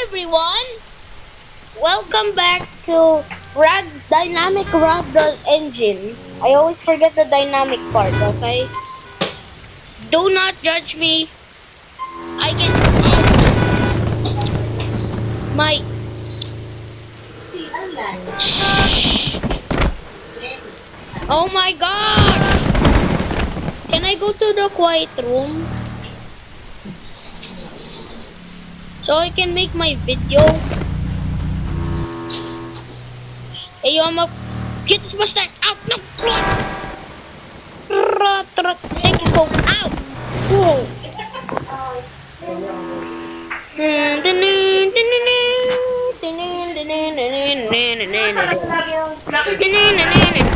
everyone! Welcome back to Dynamic Ragdoll Engine. I always forget the dynamic part, okay? Do not judge me. I can... My... Oh my gosh! Can I go to the quiet room? So I can make my video. Hey, yo, get this mustache out! No! Take it home! Ow! Whoa!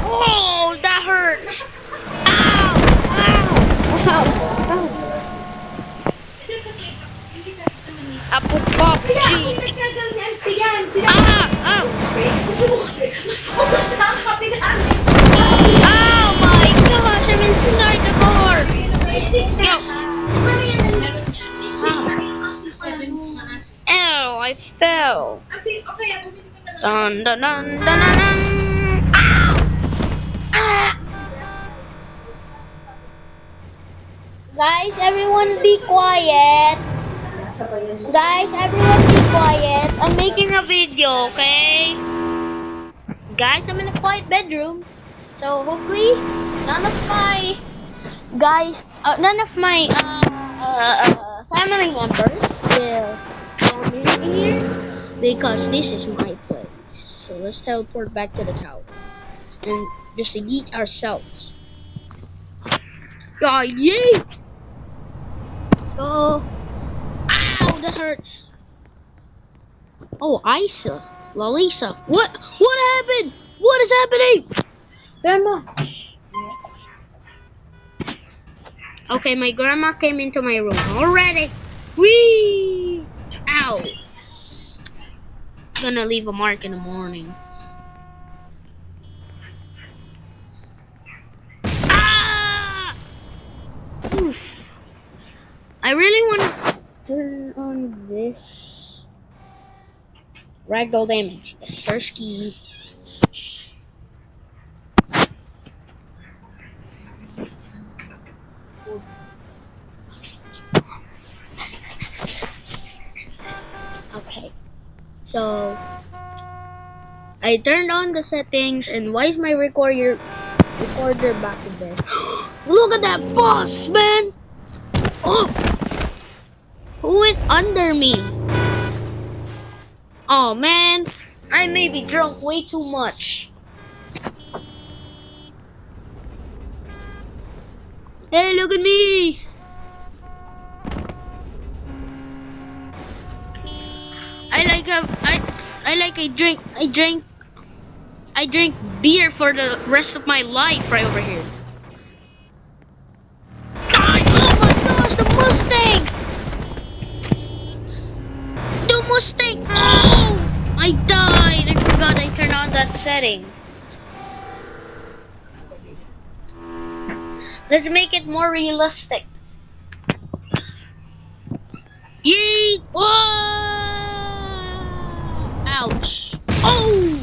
Oh, that hurts! Ow! Ow! Ow! Ow! Apple pop cheese. Ah! Oh! Oh my gosh! I'm inside the car. Ow! I fell. Dun dun dun dun dun dun. Ow! Ah! Guys, everyone be quiet. Guys, everyone be quiet. I'm making a video, okay? Guys, I'm in a quiet bedroom. So hopefully none of my family members will come in here because this is my place. So let's teleport back to the tower and just yeet ourselves. Oh, yay! Let's go. Ow, that hurts. Oh, Isa, Lalisa. What happened? What is happening? Grandma. Okay, my grandma came into my room already. Whee! Ow. Gonna leave a mark in the morning. Ah! Oof. I really want to turn on this Ragdoll damage. Sirski. Okay, so I turned on the settings, and why is my recorder back in there? Look at that boss, man! Oh, who went under me? Oh man, I may be drunk way too much. Hey, look at me! I drink beer for the rest of my life right over here. God, oh my gosh, the Mustang! The Mustang! Oh! I died! I forgot I turned on that setting. Let's make it more realistic. Yeet! Oh! Ouch! Oh!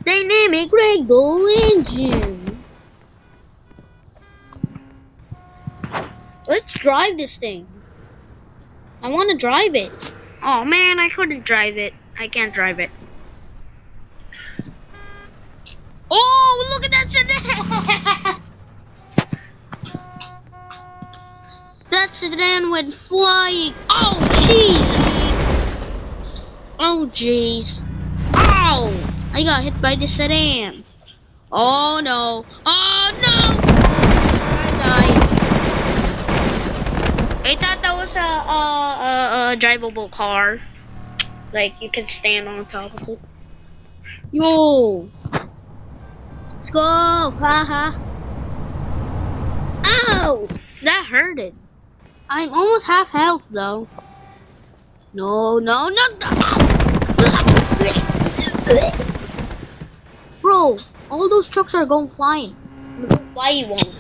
Dynamic Ragdoll engine. Let's drive this thing. I want to drive it. Oh man, I couldn't drive it. I can't drive it. Oh, look at that sedan! That sedan went flying. Oh, Jesus. Oh, jeez. Ow! I got hit by the sedan. Oh, no. Oh, no! I died. I thought that was a drivable car. Like, you can stand on top of it. Yo! Let's go! Haha! Ow! That hurted. I'm almost half health though. No, no, no! Bro, all those trucks are going flying. The flyy one.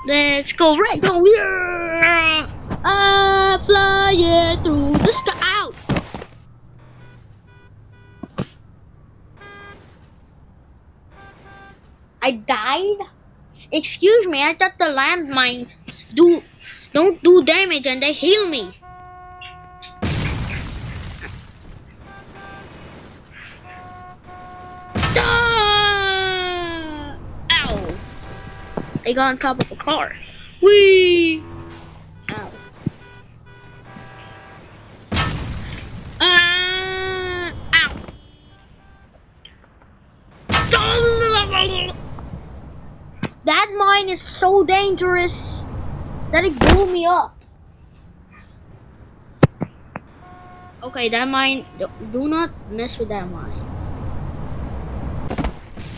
Let's go right go here! Flying through the sky. Ow! I died? Excuse me, I thought the landmines don't do damage and they heal me. Ah! Ow! I got on top of a car. Whee! Ow. Ow! That mine is so dangerous that it blew me up. Okay, that mine, do not mess with that mine.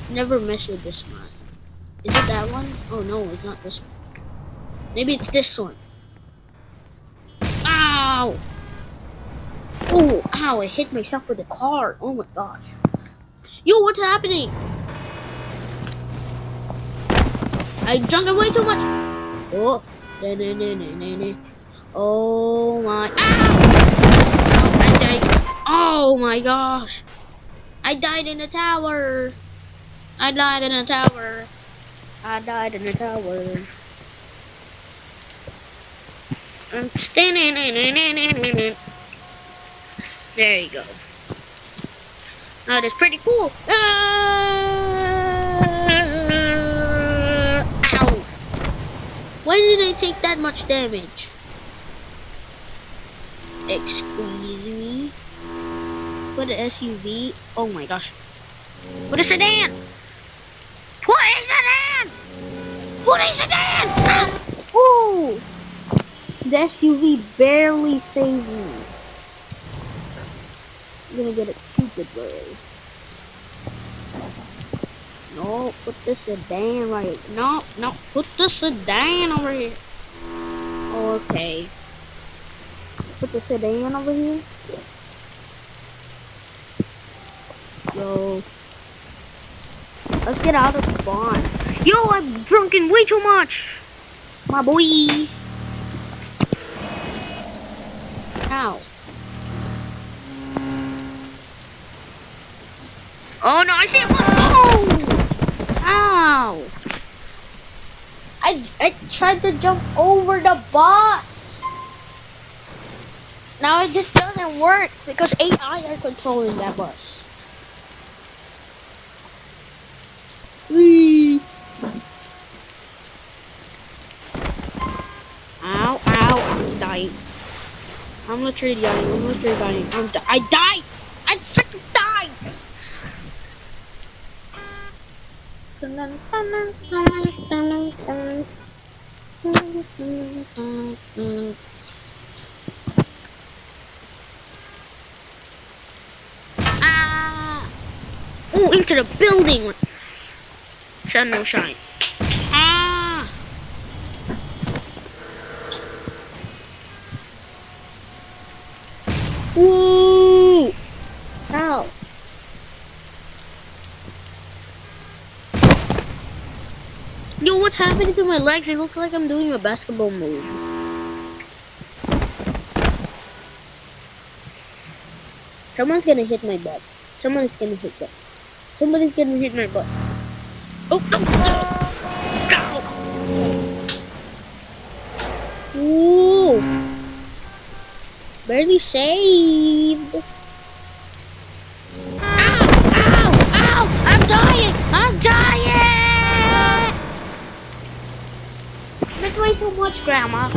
Never mess with this mine. Is it that one? Oh no, it's not this one. Maybe it's this one. Ow! Oh, ow, I hit myself with the car. Oh my gosh. Yo, what's happening? I drank way too much. Oh. Oh my. Ow! Oh, I died. Oh my gosh. I died in the tower. I died in a tower. I died in a tower. There you go. That is pretty cool. Ow! Why did I take that much damage? Excuse me. Put an SUV. Oh my gosh. Put a sedan. Put a sedan. Put a sedan. Ow! Ooh. The SUV barely saved me. I'm gonna get a stupid bird. No, put the sedan right. No, put the sedan over here. Okay. Put the sedan over here. Yo. Let's get out of spawn. Yo, I've drunken way too much. My boy. Ow. Oh no, I see a bus. Oh! Ow. I tried to jump over the bus. Now it just doesn't work because AI are controlling that bus. Whee! Ow, ow, I'm dying. I'm literally dying. I died! I freaking died! Ah! Oh, into the building! Sun no shine. Ah! Woo! Ow! Yo, what's happening to my legs? It looks like I'm doing a basketball move. Someone's gonna hit my butt. Somebody's gonna hit my butt. Oh, no! No! Ooh! Barely saved. Ow! Ow! Ow! I'm dying! That's way too much, Grandma.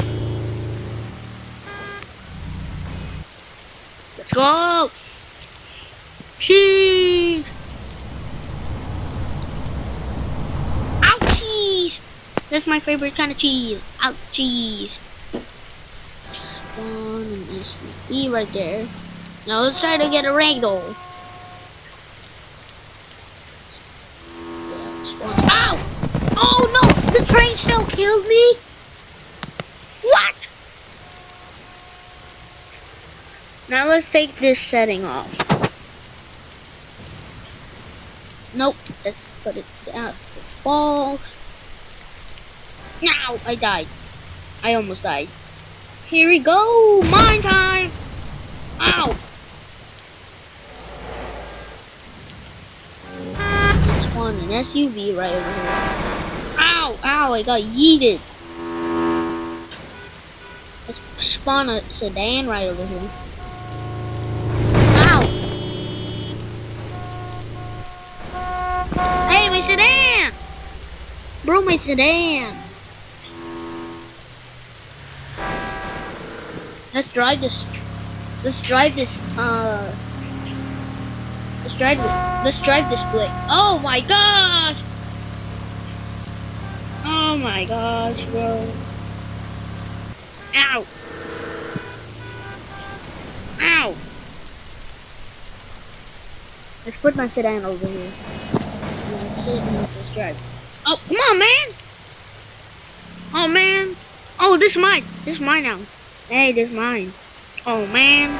Let's go! Cheese! Ouchies! That's my favorite kind of cheese. Ouchies! Spawn and SUV right there. Now let's try to get a Ragdoll. Ow! Oh no! The train still killed me? What? Now let's take this setting off. Nope. Let's put it down. Balls. Now I died. I almost died. Here we go! Mine time! Ow! Let's spawn an SUV right over here. Ow! Ow! I got yeeted. Let's spawn a sedan right over here. Ow! Hey, my sedan! Bro, my sedan! Let's drive this. Let's drive this. Let's drive this blick. Oh my gosh! Oh my gosh, bro! Ow! Ow! Let's put my sedan over here. Let's drive. Oh, come on, man! Oh man! Oh, this is mine. This is mine now. Hey, this is mine. Oh man!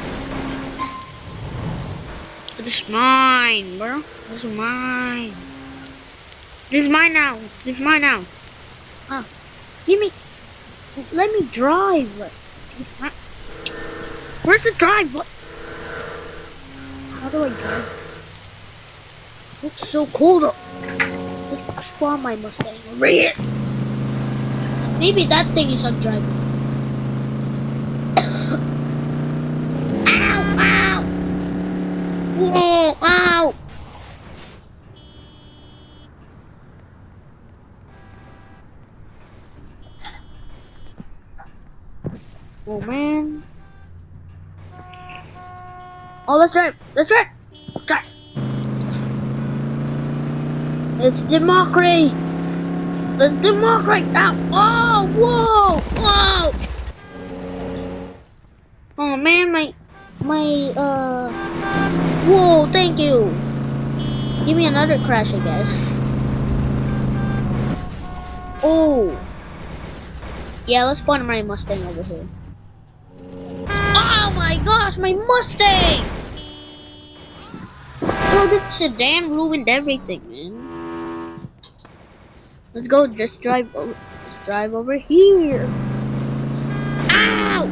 This is mine, bro. This is mine. This is mine now. This is mine now. Ah, give me. Let me drive. Where's the drive? What? How do I drive this? Looks so cool though. Let's spawn my Mustang over here. Maybe that thing is undrivable. Ow! Ow! Whoa! Ow! Oh man! Oh, let's drive! Let's drive! Drive! It's democracy! Let's democracy now! Oh! Whoa! Whoa! Oh man, whoa! Thank you. Give me another crash, I guess. Oh! Yeah, let's spawn my Mustang over here. Oh my gosh, my Mustang! Bro, this sedan ruined everything, man. Let's go, just drive over. Let's drive over here. Ow!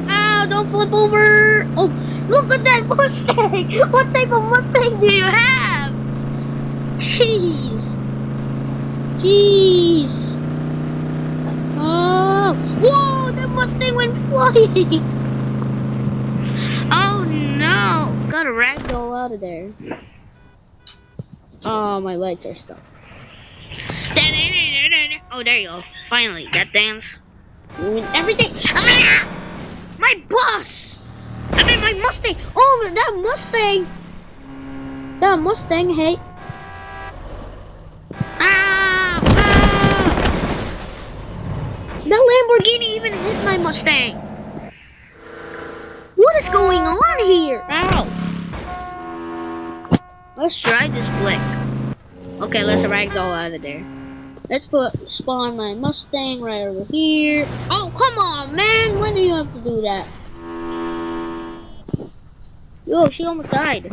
Ow! Don't flip over! Oh, look at that Mustang! What type of Mustang do you have? Jeez! Jeez! Oh! Whoa! That Mustang went flying! Oh no! Got a ragdoll out of there. Oh, my lights are stuck. Oh, there you go. Finally, that dance. Ruined everything. Ah! My bus! I mean, my Mustang. Oh, that Mustang. That Mustang, hey. Ah! Ah! The Lamborghini even hit my Mustang. What is going on here? Ow! Let's try this blick. Okay, let's ragdoll out of there. Let's spawn my Mustang right over here. Oh, come on, man! When do you have to do that? Yo, she almost died.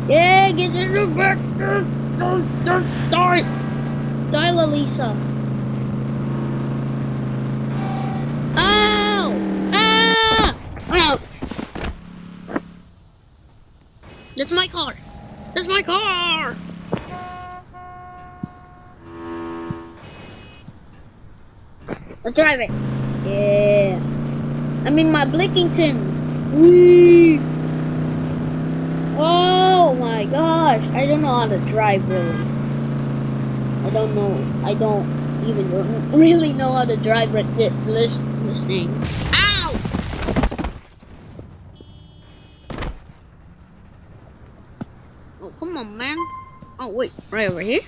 Yeah, get in the back. Die, Lisa. Oh! Ah! Ouch! That's my car. That's my car. Let's drive it. Yeah. I'm in my Blickington. Whee! Oh my gosh. I don't know how to drive really. I don't know. I don't even really know how to drive this thing. Ow! Oh, come on, man. Oh, wait. Right over here?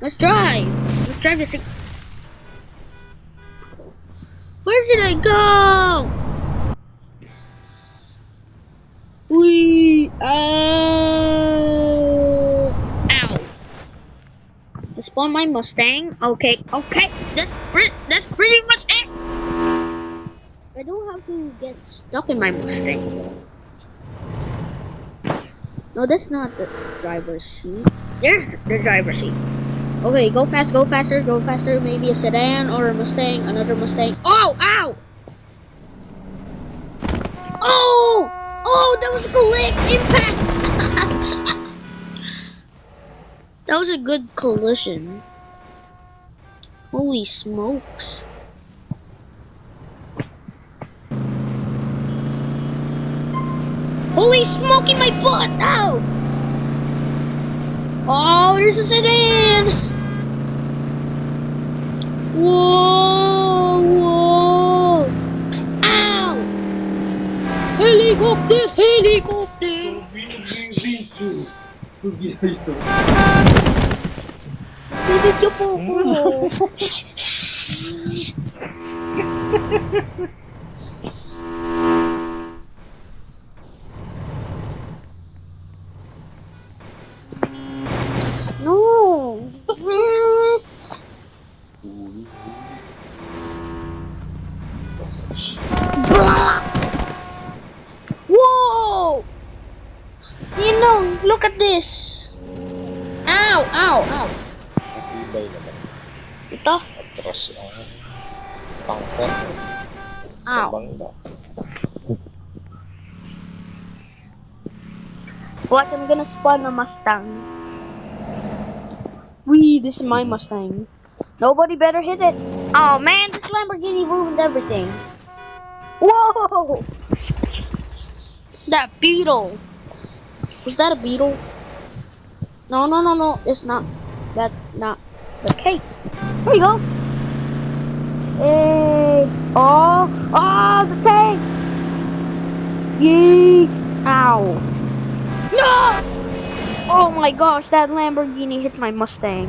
Let's drive. Let's drive this thing. Where did I go? Wee! Ow! Let's spawn my Mustang. Okay, okay. That's pretty much it. I don't have to get stuck in my Mustang. No, that's not the driver's seat. There's the driver's seat. Okay, go fast, go faster, go faster. Maybe a sedan or a Mustang, another Mustang. Oh, ow! Oh! Oh, that was a impact! That was a good collision. Holy smokes. Holy smoky my butt! Ow! Oh, there's a sedan! Whoa! Whoa! Ow! Helicopter! Helicopter! Bibigyo po ko. No! Whoa! You know, look at this. Ow! Ow! Ow! Matibay naman. Ito. Atras ang tangkad sa Ow. bangka. Watch, I'm gonna spawn a Mustang. Wee, this is my Mustang. Nobody better hit it. Oh man, this Lamborghini ruined everything. Whoa! That beetle. Was that a beetle? No, no, no, no. It's not. That's not the case. There you go. Hey. Oh. Oh, the tank. Yee. Ow. No! Oh my gosh, that Lamborghini hit my Mustang.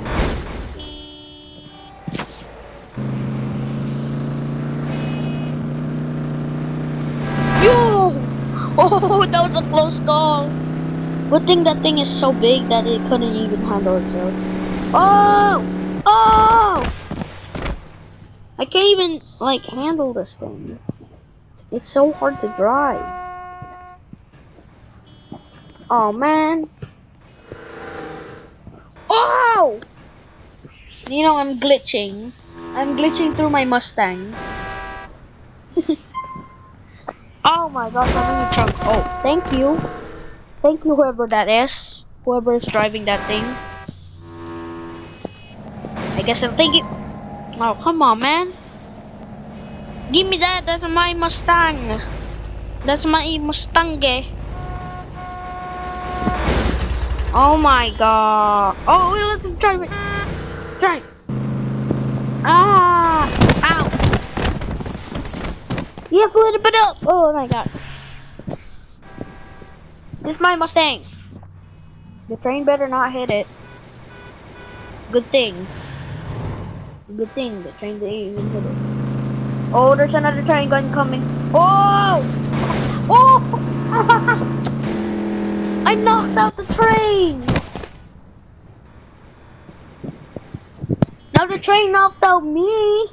Yo! Oh, that was a close call. Good thing that thing is so big that it couldn't even handle itself. Oh! Oh! I can't even, like, handle this thing. It's so hard to drive. Oh, man. Oh! You know, I'm glitching. I'm glitching through my Mustang. Oh my gosh, I'm in the trunk. Oh, thank you. Thank you, whoever that is. Whoever is driving that thing. I guess I'll thank you. Oh, come on, man. Give me that. That's my Mustang. That's my Mustang. Oh my god. Oh, let's drive it. Drive. Ah. Ow. Yeah, flip it up. Oh my god. This is my Mustang. The train better not hit it. Good thing. Good thing the train didn't even hit it. Oh, there's another train gun coming. Oh! Oh! I knocked out the train! Now the train knocked out me!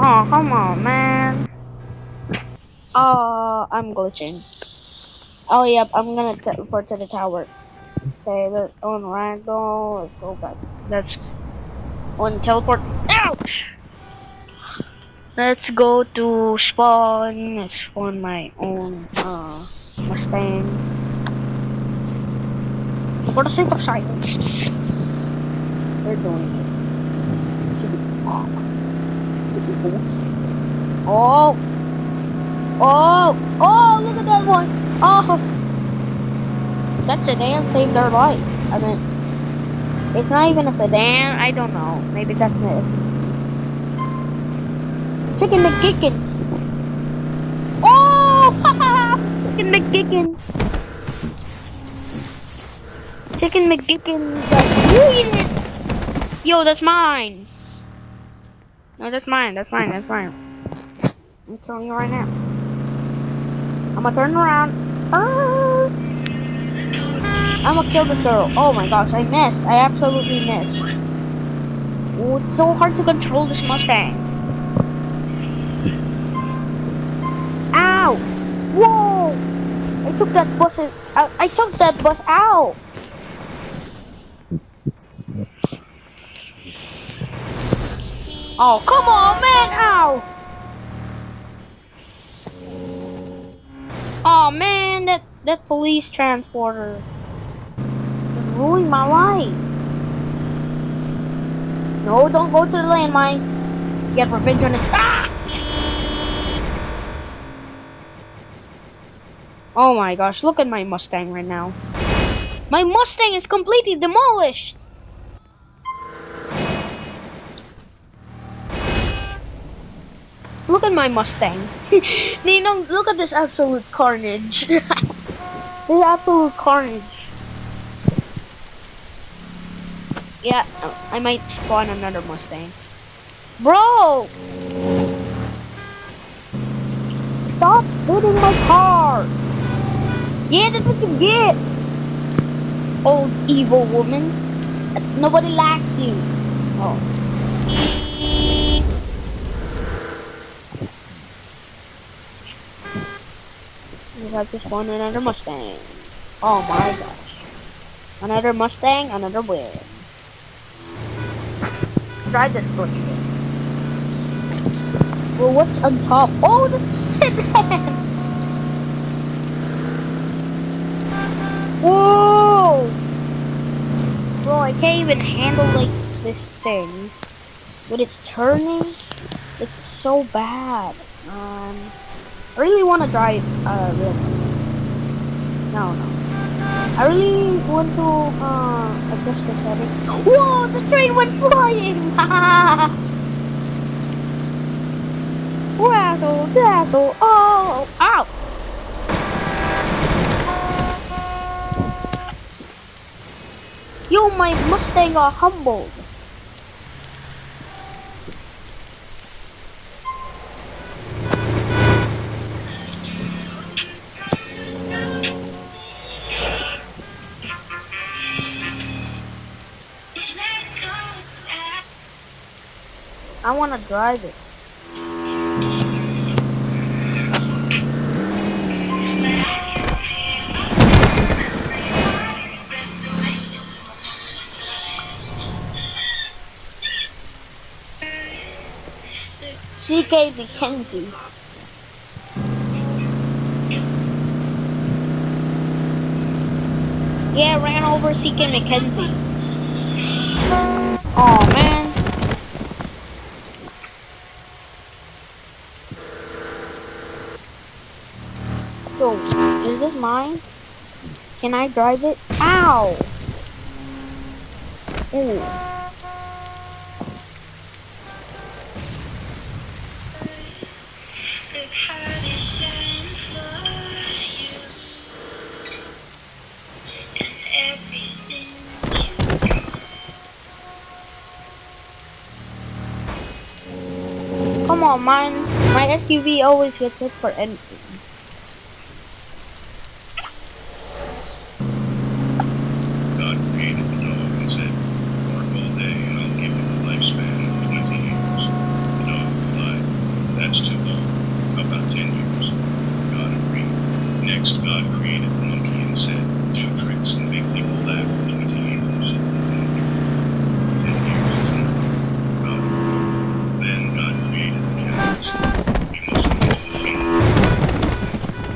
Oh, come on, man. I'm glitching. Oh, yep, I'm gonna teleport to the tower. Okay, let's on Ragdoll. Let's go back. Let's on teleport. Ouch! Let's go to spawn. Let's spawn my own Mustang. For the sake of silence. They're doing it. Oh! Oh! Oh! Look at that one! Oh! That sedan saved our life. I mean, it's not even a sedan. I don't know. Maybe that's it. Chicken McGicken! Oh! Chicken McGicken! Chicken McGicken got yeeted! Yo, that's mine! No, that's mine. That's mine. That's mine. I'm telling you right now. I'm gonna turn around. I'm gonna kill this girl. Oh my gosh, I missed. I absolutely missed. Oh, it's so hard to control this Mustang. Ow! Whoa! I took that bus. I took that bus out. Oh, come on, man! Ow! Oh man, that police transporter just ruined my life. No, don't go to the landmines. Get revenge on it. Ah! Oh my gosh, look at my Mustang right now. My Mustang is completely demolished. Look at my Mustang. Nino, look at this absolute carnage. This absolute carnage. Yeah, I might spawn another Mustang. Bro! Stop hitting my car! Yeah, that's what you get! Old evil woman. Nobody likes you. Oh. We have to spawn another Mustang. Oh my gosh. Another Mustang, another win. Try this bush. Well, what's on top? Oh, that's a sedan! Whoa! Bro, I can't even handle like this thing. When it's turning, it's so bad. I really want to drive real. No. I really want to adjust the settings. Whoa! The train went flying! Dazzle! Oh! Ow! Yo, my Mustang got humbled. I want to drive it. CK Mackenzie. Yeah, I ran over CK Mackenzie. Oh man. So, is this mine? Can I drive it? Ow! Ooh. Come on, mine. My SUV always gets hit for anything. God created the dog and said, "Bark all day and I'll give you a lifespan of 20 years." The dog replied, "That's too long. How about 10 years?" God agreed. Next, God created the monkey and said, "Do tricks and make people laugh for 20 years." The monkey agreed. 10 years is enough. God agreed. Then God created the cow and said, "You must go to the field,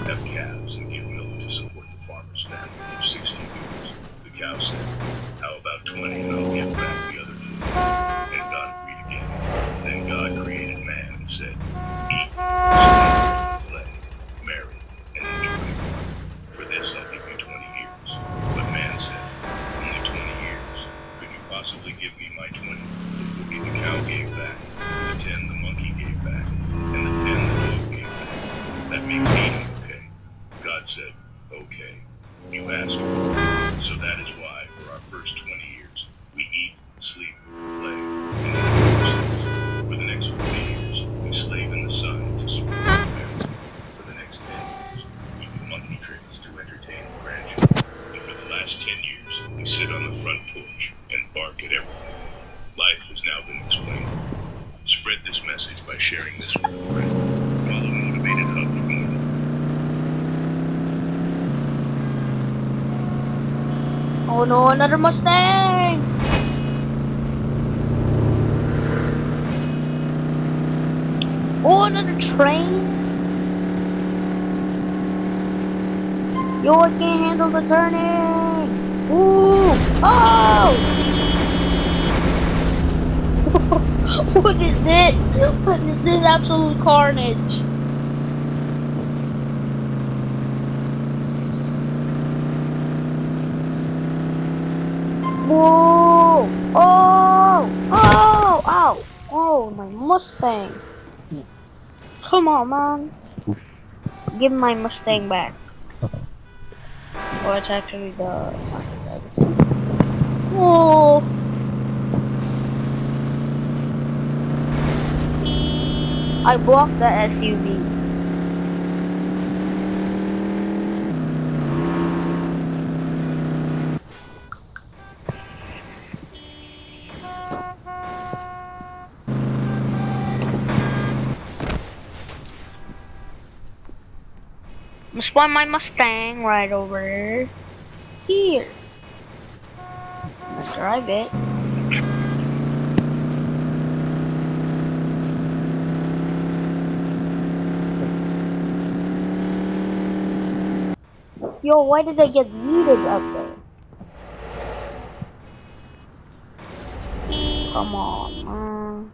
have calves and give milk to support the farmer's family for 60 years." The cow said, "How about 20 and I'll give back the other 40." And God agreed again. Then God created man and said, "Eat, sleep, play, marry, and enjoy. For this I'll give you 20 years." But man said, "Only 20 years. Could you possibly give me my 20? The 40 the cow gave back, the 10 the monkey gave back, and the 10 the dog gave back. That makes 80, okay?" God said, "Okay. You asked for it." So that is why, for our first 20 years, we eat, sleep, play, and enjoy ourselves. For the next 40 years, we slave in the sun to support our family. For the next 10 years, we do monkey tricks to entertain the grandchildren. And for the last 10 years, we sit on the front porch and bark at everything. Life has now been explained. Spread this message by sharing this with a friend. Follow Motivated Hub for more. Oh no, another Mustang! Oh, another train! Yo, I can't handle the turning! Ooh! Oh! What is this? What is this absolute carnage? Whoa! Oh! Oh! Ow! Oh, my Mustang! Come on, man! Give my Mustang back. Well, it's actually the... Whoa! I blocked the SUV. I'm gonna spawn my Mustang right over here. Let's drive it. Yo, why did I get yeeted out there? Come on, man.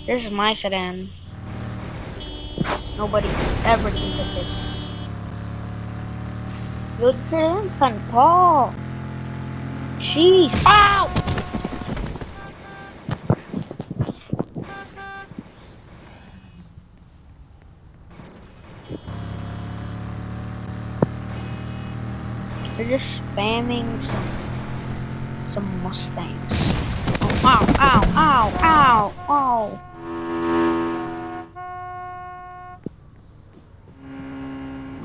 This is my sedan. Nobody ever can touch it. Yo, the sedan's kinda tall. Jeez. Ow! They're just spamming some Mustangs. Oh, ow, ow, ow, ow, ow.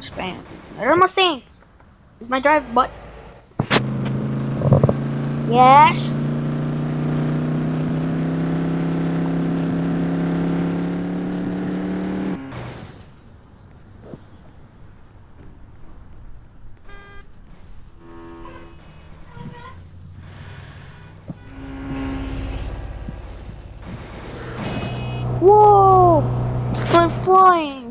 Spam. There's a Mustang. It's my drive butt. Yes. Whoa! I'm flying.